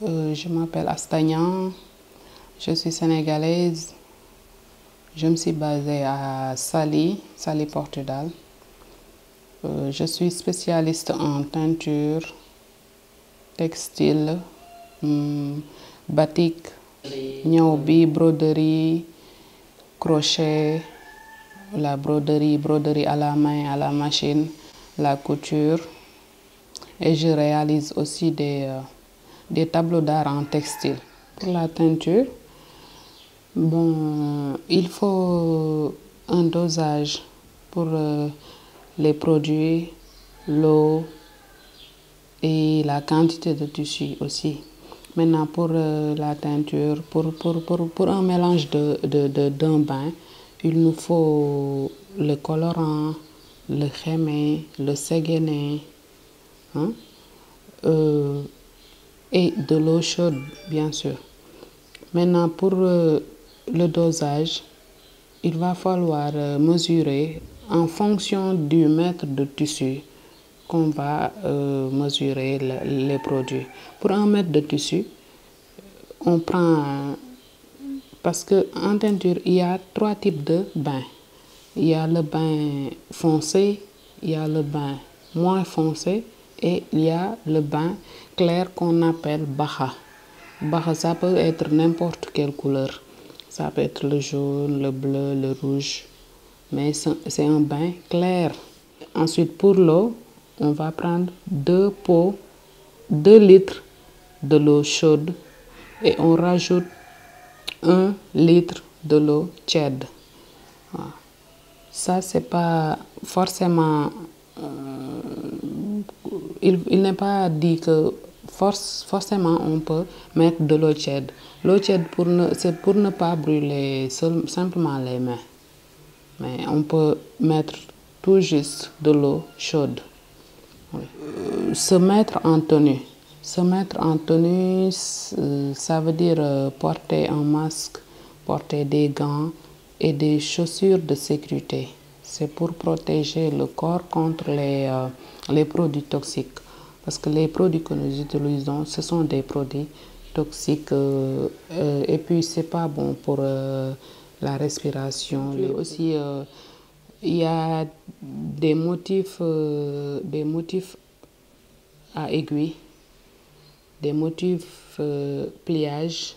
Je m'appelle Astagnan, je suis sénégalaise. Je me suis basée à Saly, Portudal. Je suis spécialiste en teinture, textile, batik, ñaw bi, broderie, crochet, la broderie à la main, à la machine, la couture. Et je réalise aussi des tableaux d'art en textile. Pour la teinture, bon, il faut un dosage pour les produits, l'eau et la quantité de tissu aussi. Maintenant, pour la teinture, pour un mélange d'un bain, il nous faut le colorant, le crémé, le séguéné, hein, et de l'eau chaude, bien sûr. Maintenant, pour le dosage, il va falloir mesurer en fonction du mètre de tissu qu'on va mesurer les produits. Pour un mètre de tissu, on prend, parce qu'en teinture, il y a 3 types de bains. Il y a le bain foncé, il y a le bain moins foncé et il y a le bain clair qu'on appelle baja. Baja, ça peut être n'importe quelle couleur. Ça peut être le jaune, le bleu, le rouge. Mais c'est un bain clair. Ensuite, pour l'eau, on va prendre 2 litres de l'eau chaude et on rajoute 1 litre de l'eau tiède. Voilà. Ça, c'est pas forcément... il n'est pas dit que forcément on peut mettre de l'eau tiède. L'eau tiède, c'est pour ne pas brûler simplement les mains. Mais on peut mettre tout juste de l'eau chaude. Oui. Se mettre en tenue. Se mettre en tenue, ça veut dire porter un masque, porter des gants et des chaussures de sécurité. C'est pour protéger le corps contre les produits toxiques. Parce que les produits que nous utilisons, ce sont des produits toxiques et puis c'est pas bon pour la respiration. Et aussi, il y a des motifs à aiguille, des motifs pliage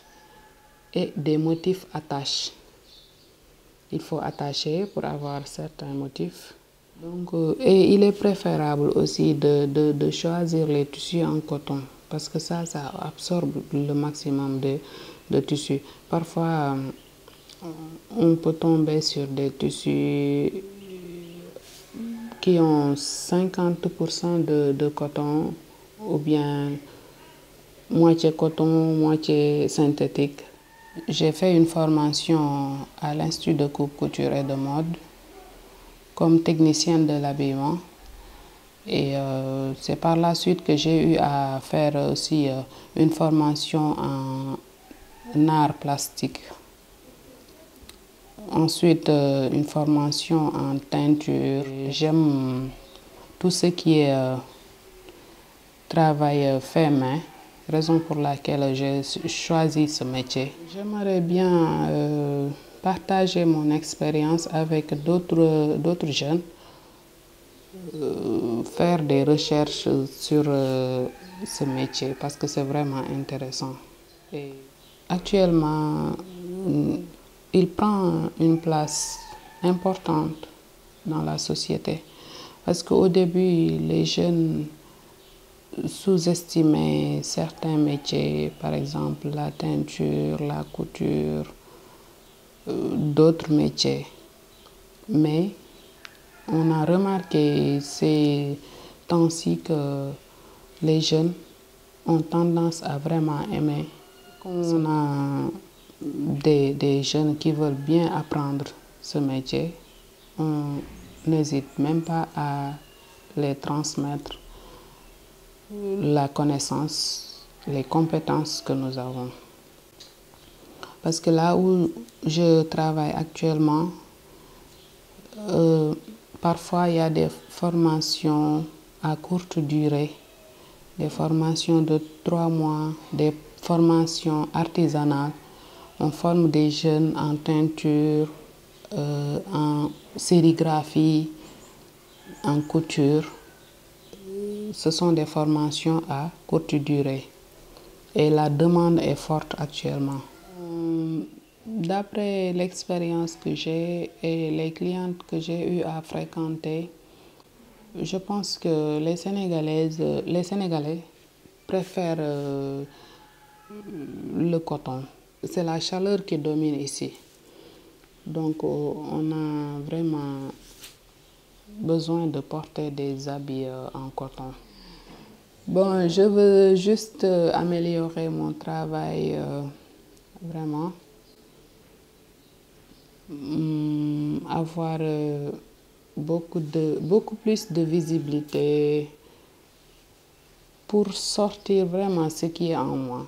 et des motifs attache. Il faut attacher pour avoir certains motifs. Donc, et il est préférable aussi de choisir les tissus en coton parce que ça absorbe le maximum de tissus. Parfois, on peut tomber sur des tissus qui ont 50% de coton ou bien moitié coton, moitié synthétique. J'ai fait une formation à l'Institut de couture et de mode comme technicienne de l'habillement et c'est par la suite que j'ai eu à faire aussi une formation en art plastique. Ensuite, une formation en teinture. J'aime tout ce qui est travail fait main, raison pour laquelle j'ai choisi ce métier. J'aimerais bien partager mon expérience avec d'autres jeunes, faire des recherches sur ce métier parce que c'est vraiment intéressant. Et actuellement, il prend une place importante dans la société parce qu'au début, les jeunes sous-estimaient certains métiers, par exemple la teinture, la couture, d'autres métiers. Mais on a remarqué ces temps-ci que les jeunes ont tendance à vraiment aimer. On a des jeunes qui veulent bien apprendre ce métier, on n'hésite même pas à les transmettre la connaissance, les compétences que nous avons. Parce que là où je travaille actuellement, parfois il y a des formations à courte durée, des formations de 3 mois, des formation artisanale. On forme des jeunes en teinture, en sérigraphie, en couture. Ce sont des formations à courte durée et la demande est forte actuellement. D'après l'expérience que j'ai et les clientes que j'ai eu à fréquenter, je pense que les Sénégalais préfèrent le coton. C'est la chaleur qui domine ici. Donc, on a vraiment besoin de porter des habits en coton. Bon, je veux juste améliorer mon travail, vraiment. Avoir beaucoup plus de visibilité pour sortir vraiment ce qui est en moi.